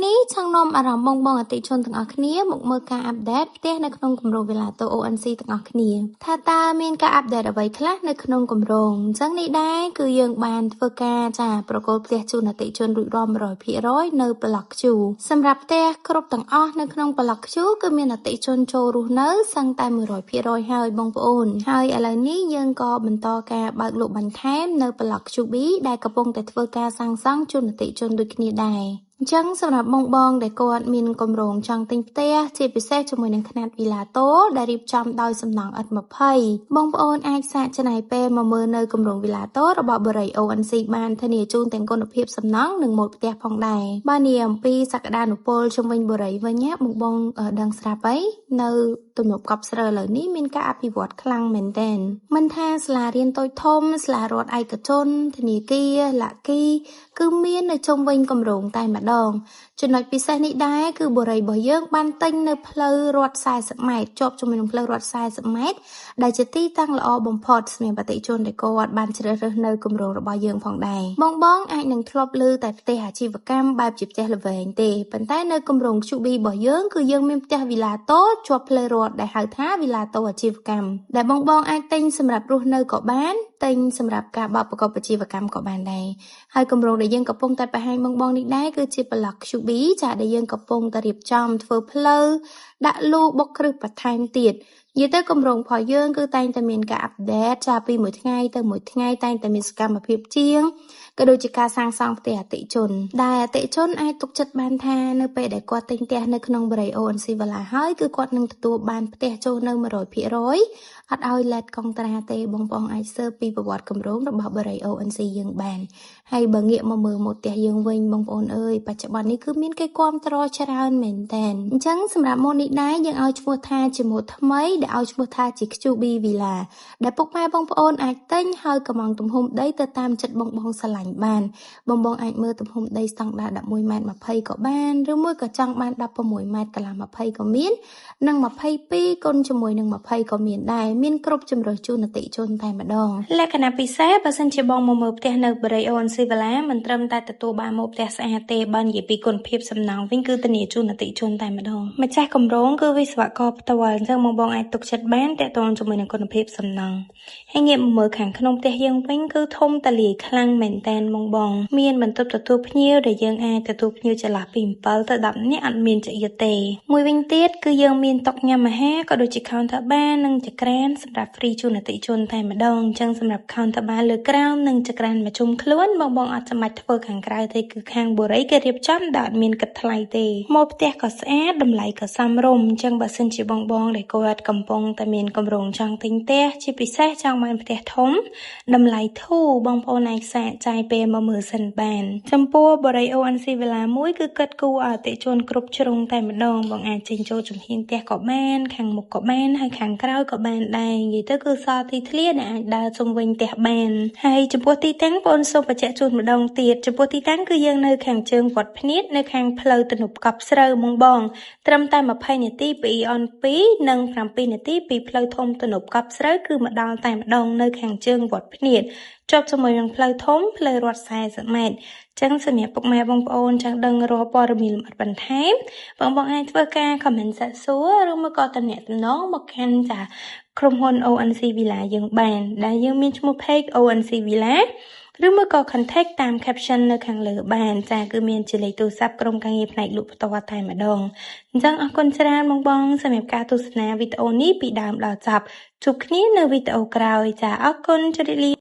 នេះចង់នាំអារម្មណ៍បងអតិជនទាំងអស់គ្នាមកមើលការអាប់ដេតផ្ទះនៅក្នុងគម្រោង Velato ONC ទាំងអស់គ្នាថាតើមានការអាប់ដេតអ្វីខ្លះនៅក្នុងគម្រោងអញ្ចឹងនេះដែរគឺយើងបានធ្វើការប្រកល់ផ្ទះជូនអតិជនរួចរាល់ 100% នៅប្លុក Q សម្រាប់ផ្ទះគ្រប់ទាំងអស់នៅក្នុងប្លុក Q គឺមានអតិជនចូលរស់នៅសឹងតែ 100% ហើយបងប្អូនហើយឥឡូវនេះយើងក៏បន្តការបើកលក់បន្ថែមនៅប្លុក QB ដែលកំពុងតែធ្វើការសាងសង់ជូនអតិជនដូចគ្នាដែរអញ្ចឹងសម្រាប់បងដែលគាត់មានគម្រោងចង់ទិញផ្ទះជាពិសេសជាមួយនឹងខ្នាត Velato ដែលរៀបចំដោយសំណង់ឥដ្ឋ 20បងប្អូនអាចសាកច្នៃពេលមកមើលនៅគម្រោង Velato របស់បរិយ ONC បានធានាជូនទាំងគុណភាពសំណង់និងម៉ូដផ្ទះផងដែរបើនិយាយអំពីសក្តានុពលជុំវិញបរិយវិញបងដឹងស្រាប់ហើយនៅទំនប់កប់ស្រូវឥឡូវនេះមានការអភិវឌ្ឍខ្លាំងមែនទែនមិនថាសាលារៀនតូចធំសាលារដ្ឋឯកជនធនាគារលក្ខីគឺមាននៅជុំវិញគម្រោងតែម្ដងចំណុចពិសេសនេះដែរគឺបរិយរបស់យើងបានទិញនៅផ្លូវរដ្ឋ40ម៉ែត្រជាប់ជាមួយនឹងផ្លូវរដ្ឋ40ម៉ែត្រដែលជាទីតាំងល្អបំផុតសម្រាប់អតិជនដែលគាត់បានជ្រើសរើសនៅគម្រោងរបស់យើងផងដែរបងអាចនឹងធ្លាប់ឮតែផ្ទះអាជីវកម្មបែបជាផ្ទះល្វែងទេប៉ុន្តែនៅគម្រោង QB របស់យើងគឺយើងមានផ្ទះ Velato ជាប់ផ្លូវរដ្ឋដែលហៅថា Velato អាជីវកម្មដែលបងអាចទិញសម្រាប់រស់នៅក៏បានទិញសម្រាប់ការបោះប្រកបអាជីវកម្មក៏បានដែរហើយគម្រោងដែលយើងកំពុងតែបង្ហាញបងនេះដែរគឺជាប្លុក QB ដែលយើងកំពុងតែរៀបចំធ្វើផ្លូវដាក់លូបុកគ្រឹះបន្ថែមទៀតនិយាយទៅគម្រោងរបស់យើងគឺតែងតែមានការអាប់ដេតពីមួយថ្ងៃទៅមួយថ្ងៃតែងតែមានសកម្មភាពជាងក៏ដូចជាការសាងសង់ផ្ទះអតិជនដែលអតិជនអាចទុកចិត្តបានថានៅពេលដែលគាត់ទិញផ្ទះនៅក្នុងបរិយ ONC Villa ហើយគឺគាត់នឹងទទួលបានផ្ទះចូលនៅ 100% អត់ឲ្យលេតកុងត្រាទេបងប្អូនអាចសើបពីប្រវត្តិគម្រោងរបស់បរិយ ONC យើងបានហើយបើងាកមកមើលម៉ូដផ្ទះយើងវិញបងប្អូនអើយបច្ចុប្បន្ននេះគឺមានគេគាំទ្រច្រើនមែនតើអញ្ចឹងសម្រាប់ម៉ូដនេះដែរយើងឲ្យឈ្មោះថាជាម៉ូដថ្មីដែលឲ្យឈ្មោះថាជា QB Villa ដែលពុកម៉ែបងប្អូនអាចទិញហើយកំងទំហំដីទៅតាមចិត្តបងស្រឡាញ់បានបងអាចមើលទំហំដីស្តង់ដារ 11 ម៉ែត្រ 20 ក៏បានឬមួយក៏ចង់បាន 16 ម៉ែត្រកន្លះ 20 ក៏មាននិង 22 គុណជាមួយនឹង 20 ក៏មានដែរមានគ្រប់ជម្រើសជូនអតិជនតែម្ដងលក្ខណៈពិសេសបើសិនជាបងមកមើលផ្ទះនៅបរិយ ONC Villa មិនត្រឹមតែទទួលបានម៉ូដផ្ទះស្អាតទេបើនិយាយពីគុណភាពសំណង់វិញគឺធានាជូនអតិជនតែម្ដងម្ចាស់គម្រោងគឺវិស្វករផ្ទាល់អញ្ចឹងបងអាចទុកចិត្តបានទាក់ទងជាមួយនឹងគុណភាពសំណង់ហើយងាកមកមើលខាងក្នុងផ្ទះយើងវិញគឺធំតលាយខ្លាំងមែនតែនបងមានបន្ទប់ទទួលភ្ញៀវដែលយើងអាចទទួលភ្ញៀវចន្លោះពី7ទៅ10នាក់អត់មានចង្អៀតទេមួយវិញទៀតគឺយើងមានតុញ៉ាំអាហារក៏ដូចជា counter bar និងចក្រានសម្រាប់ free ជូនអតិជនតែម្ដងអញ្ចឹងសម្រាប់ counter bar លើក្រោមនិងចក្រានមកជុំខ្លួនបងអត់ចាំបាច់ធ្វើខាងក្រៅទេគឺខាងបរិយគេរៀបចំដោយអត់មានគិតថ្លៃទេម៉ូដផ្ទះក៏ស្អាតតម្លៃក៏សមរម្យអញ្ចឹងបើសិនជាបងដែលគាត់កំពុងតែមានគម្រោងចង់ទិញផ្ទះជាពិសេសចង់បានផ្ទះធំតម្លៃធូរបងប្អូនអាចសាកចាយពេលមកមើលសិនបានចំពោះបរិយ ONC Villa មួយគឺគិតគូរអតិជនគ្រប់ជ្រុងតែម្ដងបងអាចចេញចូលជំហានផ្ទះក៏បានខាងមុខក៏បានហើយខាងក្រោយក៏បានដែរនិយាយទៅគឺសល់ទីធ្លាដែលអាចដើរជុំវិញផ្ទះបានហើយចំពោះទីតាំងបងសូមបញ្ជាក់ជូនម្ដងទៀតចំពោះទីតាំងគឺយើងនៅខាងជើងវត្តភ្នាតនៅខាងផ្លូវទំនប់កប់ស្រូវបងត្រឹមតែ20នាទីពីអន2និង7នាទីពីផ្លូវធំទំនប់កប់ស្រូវគឺមកដល់តែម្ដងនៅខាងជើងវត្តភ្នាតជាប់ជាមួយនឹងផ្លូវធំផ្លូវរដ្ឋ40ម៉ែត្រចឹងសម្រាប់ពុកម៉ែបងប្អូនចង់ដឹងរាល់ព័ត៌មានលម្អិតបន្ថែមបងអាចធ្វើការ comment សាកសួរឬមកក៏តំណែងមកកាន់ក្រុមហ៊ុន ONC Villa យើងបានដែលយើងមានឈ្មោះ page ONC Villa ឬមកក៏ contact តាម caption នៅខាងលើបានគឺមានជាលេខទូរស័ព្ទក្រុមការងារផ្នែកលក់ផ្ទាល់តែម្ដងអញ្ចឹងអរគុណច្រើនបងសម្រាប់ការទស្សនាវីដេអូនេះពីដើមដល់ចប់ជួបគ្នានៅវីដេអូក្រោយអរគុណជម្រាបលា